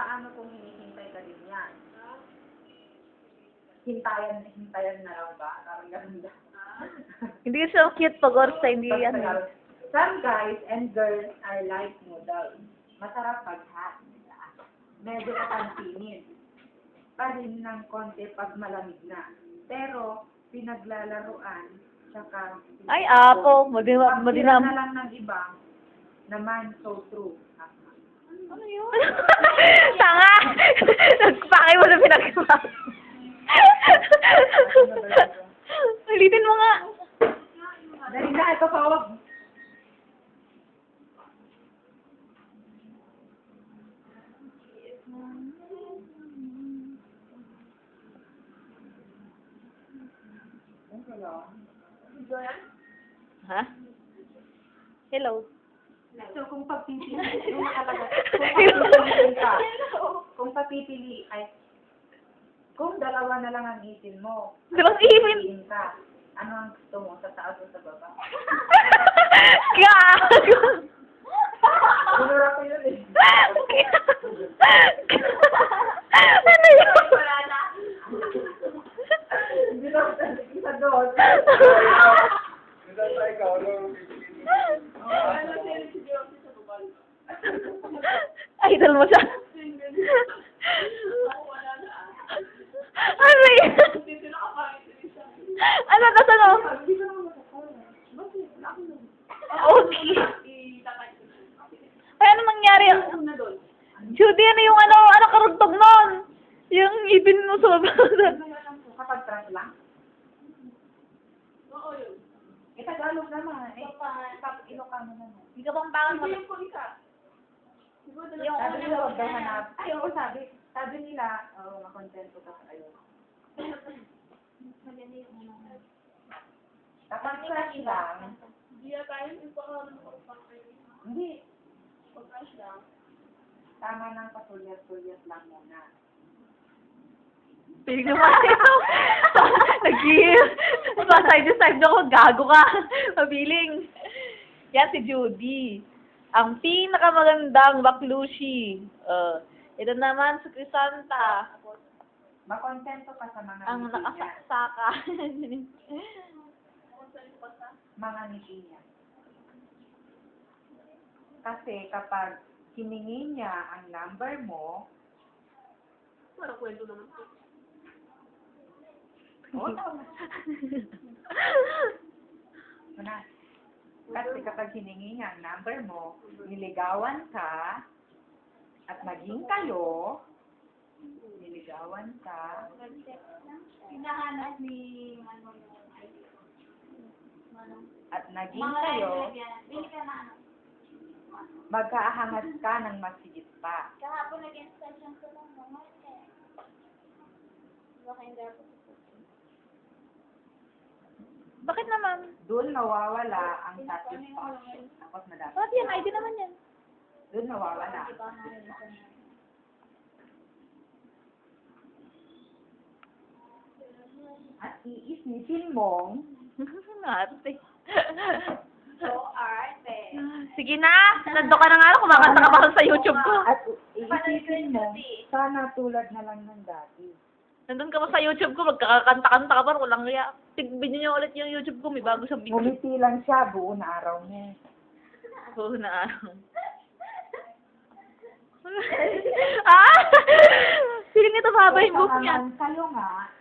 paano kung hinihintay ka din yan? Hintayan na lang ba? Parang ganun lang. Hindi so cute pag orsa, hindi yan. Some guys and girls are like noodles. Masarap pag-hat. Medyo kapansinin. Pa rin ng konti pag malamig na. Pero, pinaglalaruan, tsaka... Ay, ako. Pagkira Madinam. na lang ng iba, naman so true. Ano yun? Tanga! Nagpakay mo na pinagawa. Ulitin mo nga. Dali na, ito tawag. Ha? Hello. So, kung papipili, yung nakalagay, kung papipili, kung dalawa na lang ang itin mo, Dalawang ipin? pipiliin ka, ano ang gusto mo, sa taas o sa baba? Gago! Binura ko yun eh. Ano yun? Hindi na ako isa doon. Idol mo siya. Ano yun? Ano? Tas ano? Okay. Ay, ano nangyari? Judy, ano yung ano karugtog nun? Yung ipin mo sa baba. Kapag trans lang? Oo yun. Tagalog naman. Ilocano naman. Hindi ka bang bangan mo? Yung sabi nila, huwag daw hanap. Ay, oo, sabi nila, makontento ka kayo. Kapag crush lang, hindi. Tama ng pasulyat-sulyat lang muna. Piling naman ito. Side ako, gago ka. Mabiling. Yan si Judy. Ang pinakamagandang baklushi. Ito naman si Crisanta. Makontento ka sa mga Ang ngiti niya. nakasaksaka. Mga ngiti niya. Kasi kapag hiningi niya ang number mo, Parang kwento naman. oo, tama. Kasi kapag hiningi niya ang number mo, niligawan ka, at maging kayo, niligawan ka, Hinahanap ni at naging kayo, magkaahangat ka ng masigit pa. Kahapon nag-install siyang tulong mo. Baka hindi ako. Bakit naman? Doon nawawala ang satisfaction. Tapos madami. Bakit yan? ID naman yan. Doon nawawala ang satisfaction. At iisipin mong, Arte. So, arte. Sige na. Nando ka na nga. Kumakanta ka pa sa YouTube ko. at iisipin mo, sana tulad na lang ng dati. Nandun ka pa sa YouTube ko. Magkakanta-kanta ka pa. Walang kaya. Tignan niyo ulit yung YouTube ko. May bago sa video. Ngumiti lang siya, buo na araw niya. Oo na araw. Ah! Feeling ito mahaba yung book niya. Naman kayo nga,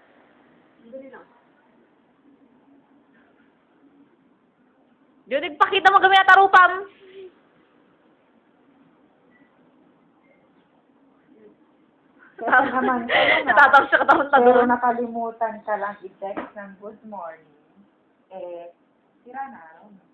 Yun, nagpakita mo gamit at arupam. kaya naman kayo nga, Natatawa siya katawang pero tagulong. nakalimutan ka lang i-text ng good morning, sira na araw mo.